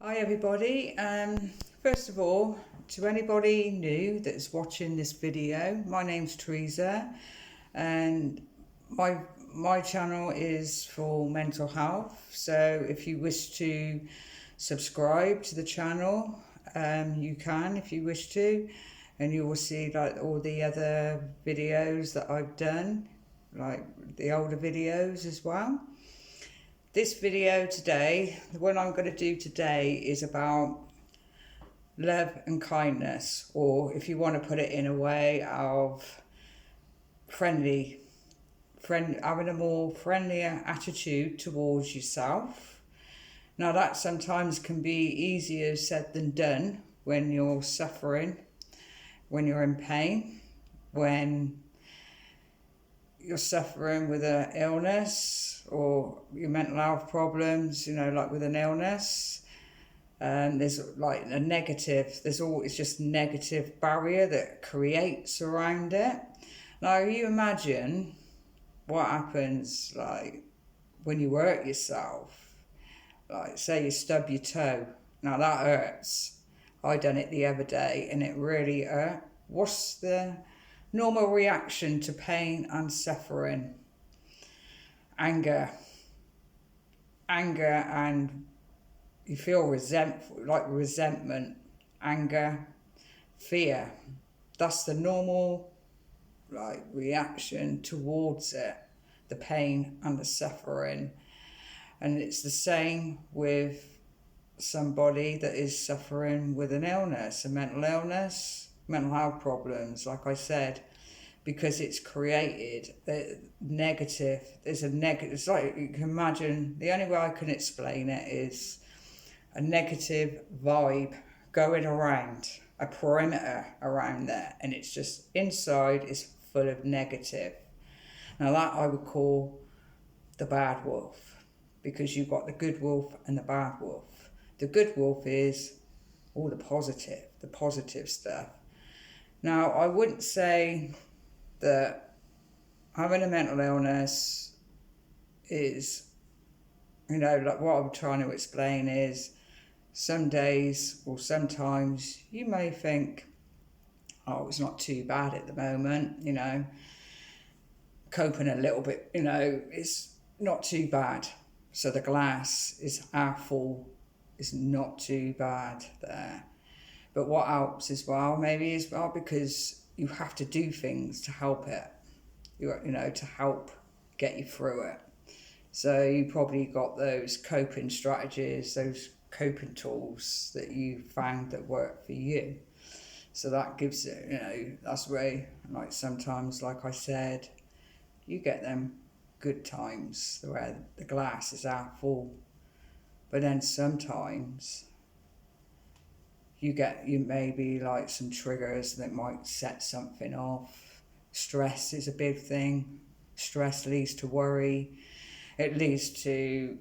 Hi everybody. First of all, to anybody new that's watching this video, my name's Teresa and my channel is for mental health. So if you wish to subscribe to the channel, you can if you wish to, and you will see like all the other videos that I've done, like the older videos as well. This video today, the one I'm going to do today, is about love and kindness, or if you want to put it in a way of having a more friendlier attitude towards yourself. Now that sometimes can be easier said than done when you're suffering, when you're in pain, when you're suffering with an illness or your mental health problems, like with an illness. There's like there's always just negative barrier that creates around it. Now you imagine what happens like when you hurt yourself, like say you stub your toe. Now that hurts. I done it the other day and it really hurt. What's the normal reaction to pain and suffering? Anger, and you feel resentment, anger, fear. That's the normal reaction towards it, the pain and the suffering. And it's the same with somebody that is suffering with an illness, a mental illness, mental health problems, like I said, because it's created negative. There's a negative. It's like you can imagine. The only way I can explain it is a negative vibe going around, a perimeter around there, and it's just inside is full of negative. Now that I would call the bad wolf, because you've got the good wolf and the bad wolf. The good wolf is all the positive stuff. Now, I wouldn't say that having a mental illness is, like what I'm trying to explain is some days or sometimes you may think, oh, it's not too bad at the moment, coping a little bit, it's not too bad. So the glass is half full, it's not too bad there. But what helps as well, maybe as well, because you have to do things to help it, to help get you through it. So you probably got those coping strategies, those coping tools that you found that work for you. So that gives it, that's where, like sometimes, like I said, you get them good times where the glass is half full. But then sometimes you maybe like some triggers that might set something off. Stress is a big thing. Stress leads to worry. It leads to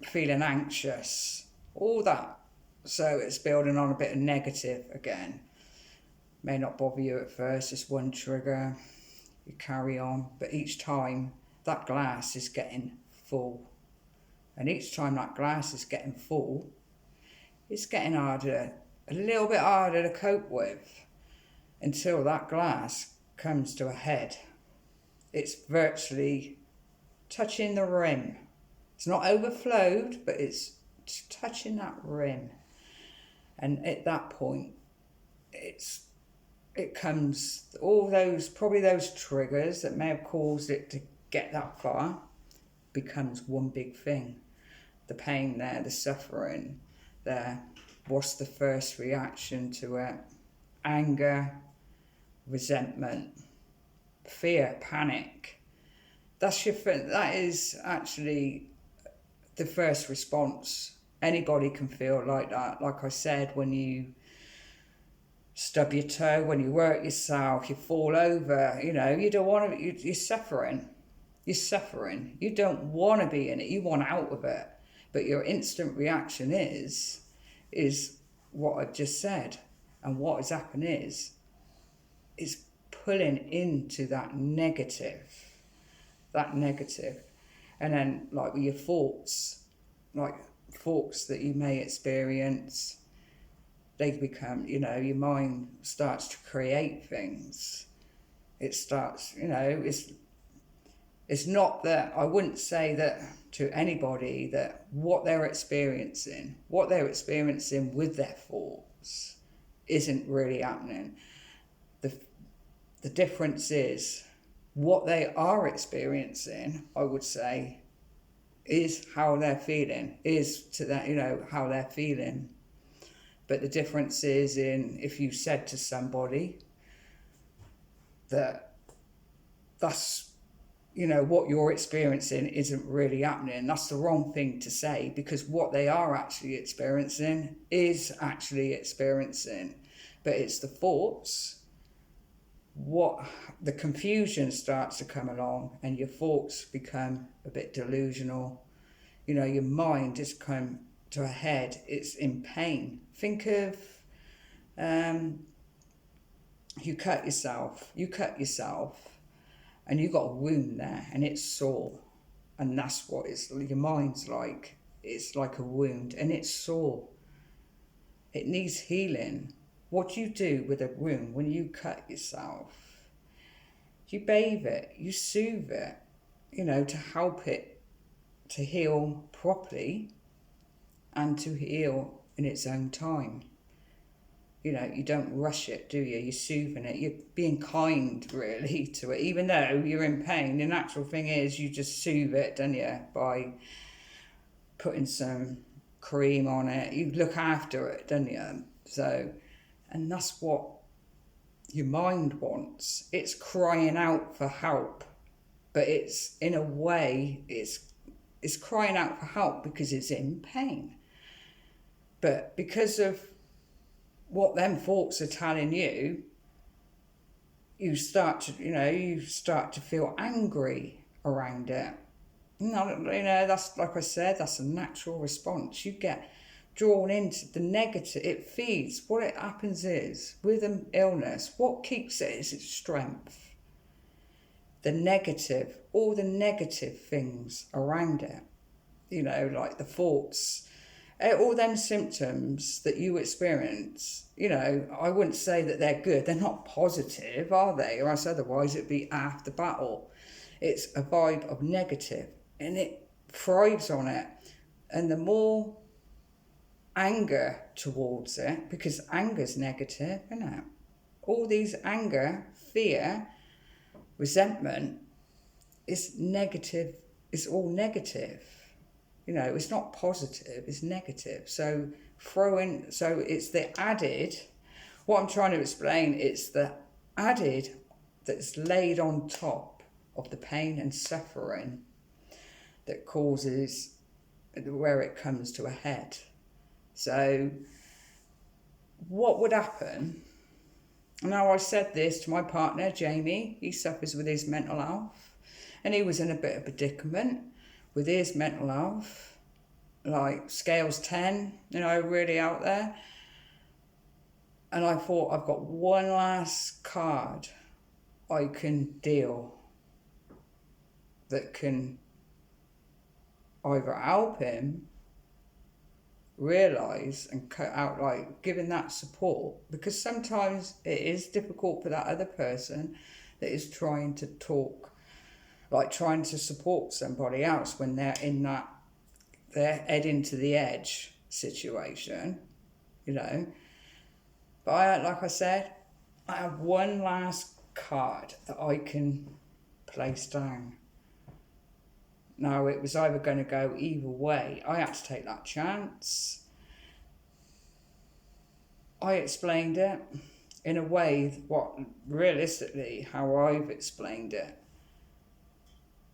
feeling anxious. All that. So it's building on a bit of negative again. May not bother you at first, just one trigger. You carry on. But each time that glass is getting full. And each time that glass is getting full, it's getting harder, a little bit harder to cope with, until that glass comes to a head. It's virtually touching the rim. It's not overflowed, but it's touching that rim. And at that point, it comes, all those, probably those triggers that may have caused it to get that far, becomes one big thing. The pain there, the suffering there. What's the first reaction to it? Anger, resentment, fear, panic. That is actually the first response. Anybody can feel like that. Like I said, when you stub your toe, when you hurt yourself, you fall over, you don't want to, you're suffering. You're suffering. You don't want to be in it. You want out of it. But your instant reaction is what I've just said. And what has happened is pulling into that negative. And then like with your thoughts, like thoughts that you may experience, they become, your mind starts to create things. It starts, it's not that, I wouldn't say that to anybody that what they're experiencing with their thoughts isn't really happening. The difference is what they are experiencing, I would say, is how they're feeling, is to that, how they're feeling. But the difference is in if you said to somebody that that's, what you're experiencing isn't really happening, that's the wrong thing to say, because what they are actually experiencing is actually experiencing. But it's the thoughts, what the confusion starts to come along, and your thoughts become a bit delusional. Your mind has come to a head, it's in pain. Think of you cut yourself and you got a wound there and it's sore, and that's what your mind's like. It's like a wound and it's sore, it needs healing. What do you do with a wound when you cut yourself? You bathe it, you soothe it, to help it to heal properly and to heal in its own time. You don't rush it, do you? You're soothing it, you're being kind really to it, even though you're in pain. The natural thing is you just soothe it, don't you, by putting some cream on it. You look after it, don't you? So, and that's what your mind wants. It's crying out for help, but it's, in a way, it's crying out for help because it's in pain. But because of what them thoughts are telling you, you start to feel angry around it. That's, like I said, that's a natural response. You get drawn into the negative. It feeds. What it happens is, with an illness, what keeps it is its strength. All the negative things around it, like the thoughts, all them symptoms that you experience, I wouldn't say that they're good. They're not positive, are they? Or else otherwise it'd be after battle. It's a vibe of negative and it thrives on it. And the more anger towards it, because anger's negative, isn't it? All these anger, fear, resentment is negative. It's all negative. It's not positive, it's negative. So it's the added, what I'm trying to explain, it's the added that's laid on top of the pain and suffering that causes where it comes to a head. So what would happen? Now, I said this to my partner, Jamie. He suffers with his mental health, and he was in a bit of a predicament with his mental health, like scales 10, really out there. And I thought, I've got one last card I can deal that can either help him realise and cut out, like giving that support, because sometimes it is difficult for that other person that is trying to talk, like trying to support somebody else when they're in that, they're heading to the edge situation, But like I said, I have one last card that I can place down. Now, it was either going to go either way. I had to take that chance. I explained it in a way, realistically, how I've explained it.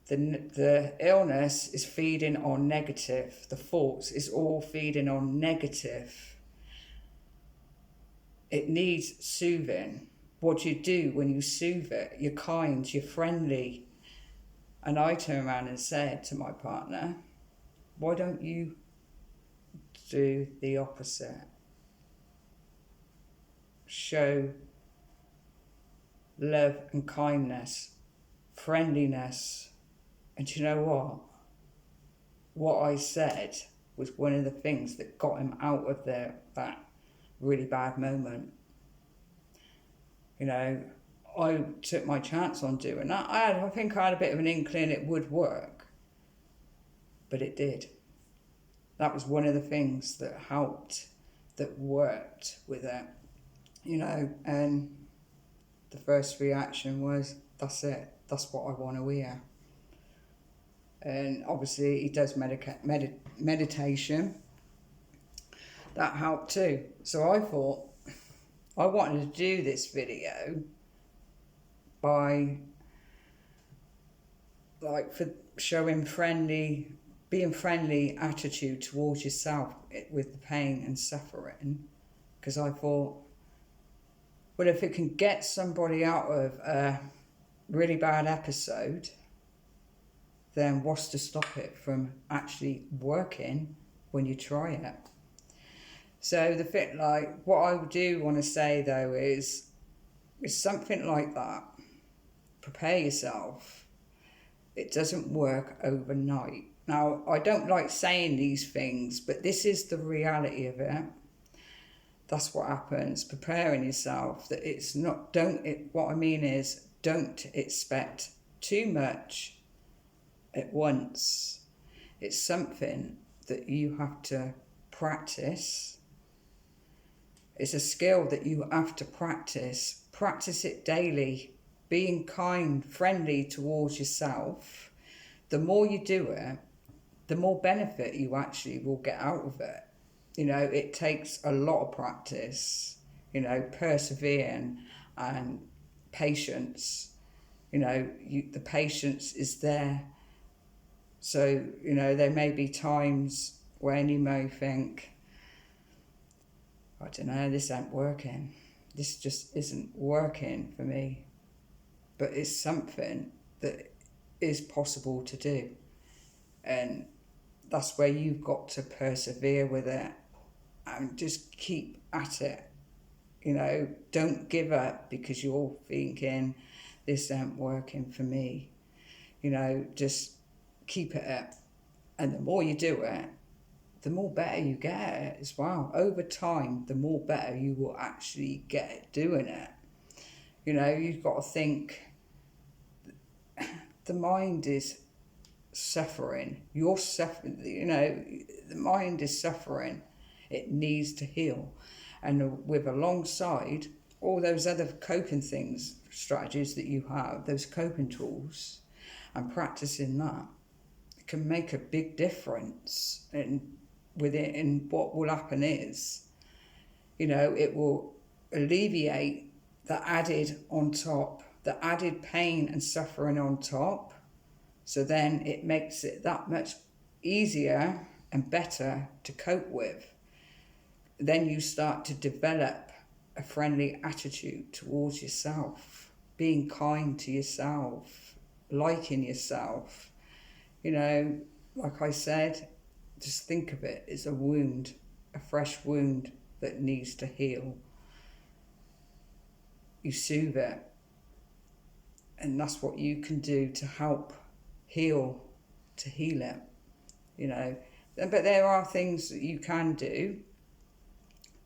The illness is feeding on negative. The thoughts is all feeding on negative. It needs soothing. What do you do when you soothe it? You're kind, you're friendly. And I turned around and said to my partner, why don't you do the opposite? Show love and kindness, friendliness. And you know what? What I said was one of the things that got him out of that really bad moment. You know, I took my chance on doing that. I think I had a bit of an inkling it would work, but it did. That was one of the things that helped, that worked with it, you know, and the first reaction was, that's it, that's what I want to hear. And obviously he does meditation. That helped too. So I thought I wanted to do this video by, like, for showing being friendly attitude towards yourself with the pain and suffering, because I thought, well, if it can get somebody out of a really bad episode, then what's to stop it from actually working when you try it? So the thing, like, what I do want to say though is something like that. Prepare yourself. It doesn't work overnight. Now, I don't like saying these things, but this is the reality of it. That's what happens. Preparing yourself. That it's not. What I mean is, don't expect too much at once. It's something that you have to practice. It's a skill that you have to practice. Practice it daily. Being kind, friendly towards yourself. The more you do it, the more benefit you actually will get out of it. You know, it takes a lot of practice, you know, persevering and patience. You know, the patience is there. So, you know, there may be times when you may think, I don't know, this ain't working. This just isn't working for me. But it's something that is possible to do. And that's where you've got to persevere with it and just keep at it. You know, don't give up because you're thinking, this ain't working for me. You know, just keep it up. And the more you do it, the more better you get at it as well. Over time, the more better you will actually get at doing it. You know, you've got to think, the mind is suffering. You're suffering, you know, the mind is suffering. It needs to heal. And with alongside all those other coping things, strategies that you have, those coping tools, and practicing that, it can make a big difference. And with it, and what will happen is, you know, it will alleviate the added on top, the added pain and suffering on top. So then it makes it that much easier and better to cope with. Then you start to develop a friendly attitude towards yourself, being kind to yourself, liking yourself. You know, like I said, just think of it as a wound, a fresh wound that needs to heal. You soothe it. And that's what you can do to help heal it, you know. But there are things that you can do.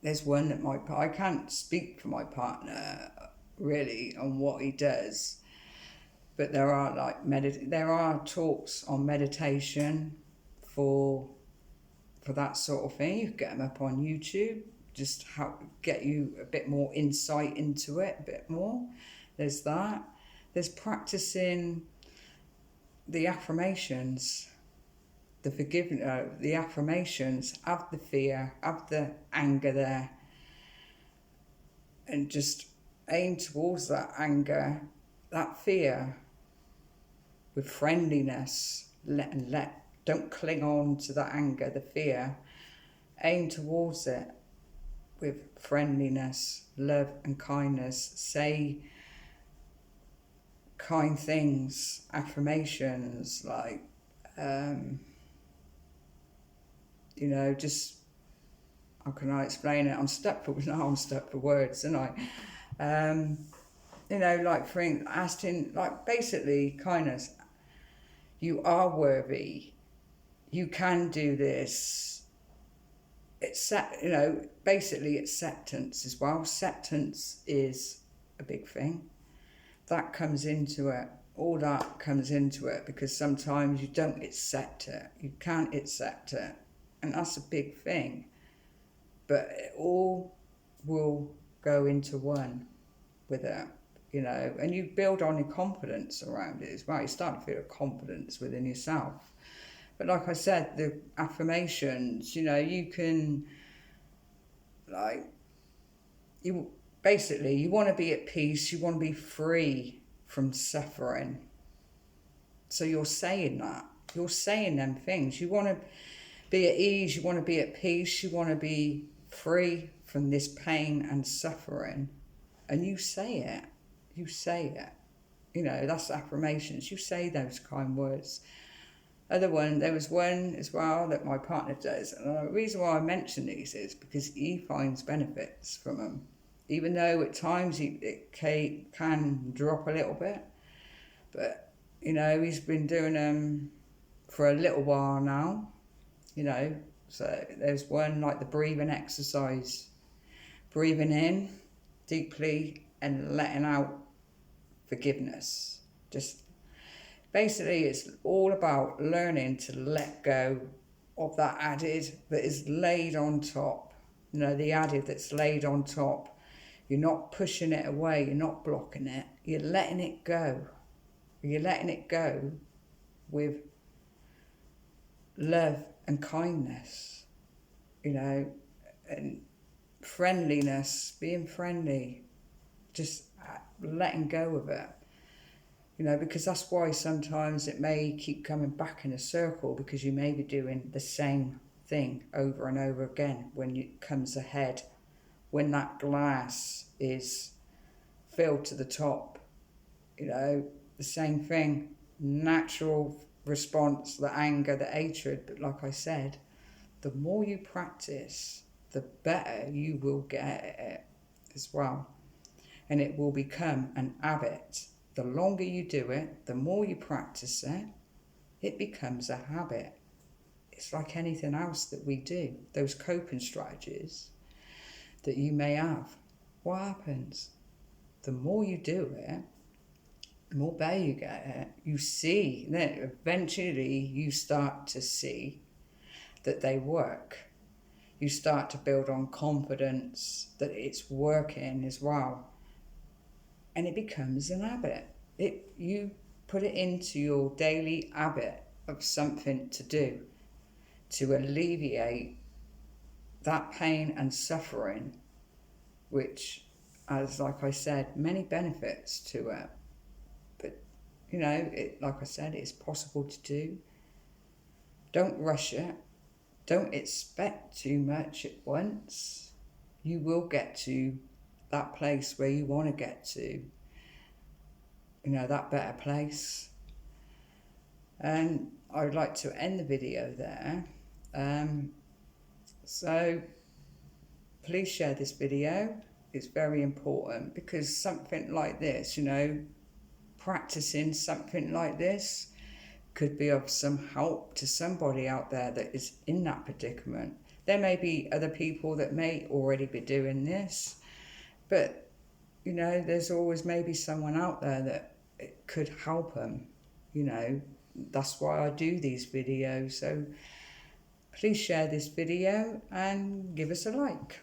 There's one that I can't speak for my partner really on what he does, but there are there are talks on meditation for that sort of thing. You can get them up on YouTube, just help get you a bit more insight into it, a bit more. There's that. There's practicing the affirmations, the forgiveness, the affirmations, have the fear, have the anger there, and just aim towards that anger, that fear, with friendliness. Don't cling on to that anger, the fear. Aim towards it with friendliness, love and kindness. Say kind things, affirmations, like, you know, just, how can I explain it? I'm stuck for words, aren't I? You know, like, asking, like, basically kindness. You are worthy. you can do this. Basically acceptance as well. Acceptance is a big thing. That comes into it. All that comes into it, because sometimes you don't accept it. You can't accept it. And that's a big thing. But it all will go into one with it, and you build on your confidence around it as well. You start to feel a confidence within yourself. But like I said, the affirmations, you can, you want to be at peace, you want to be free from suffering. So you're saying that. You're saying them things. You want to be at ease, you want to be at peace, you want to be free from this pain and suffering. And you say it. You say it. That's affirmations. You say those kind words. There was one as well that my partner does. And the reason why I mention these is because he finds benefits from them. Even though at times it can drop a little bit. But, he's been doing them for a little while now. So there's one like the breathing exercise. Breathing in deeply and letting out forgiveness. Just basically, it's all about learning to let go of that added that is laid on top. The added that's laid on top. You're not pushing it away. You're not blocking it. You're letting it go. You're letting it go with love and kindness, and friendliness, being friendly, just letting go of it. Because that's why sometimes it may keep coming back in a circle, because you may be doing the same thing over and over again when it comes ahead, when that glass is filled to the top. The same thing, natural response, the anger, the hatred. But like I said, the more you practice, the better you will get at it as well. And it will become an habit. The longer you do it, the more you practice it, it becomes a habit. It's like anything else that we do, those coping strategies that you may have. What happens? The more you do it, the more better you get at it. You see, then eventually you start to see that they work. You start to build on confidence that it's working as well. And it becomes an habit. You put it into your daily habit of something to do to alleviate that pain and suffering, which, as like I said, many benefits to it. But, like I said, it's possible to do. Don't rush it. Don't expect too much at once. You will get to that place where you want to get to, that better place. And I would like to end the video there. So please share this video. It's very important, because something like this, practicing something like this could be of some help to somebody out there that is in that predicament. There may be other people that may already be doing this, but there's always maybe someone out there that it could help them. That's why I do these videos. So please share this video and give us a like.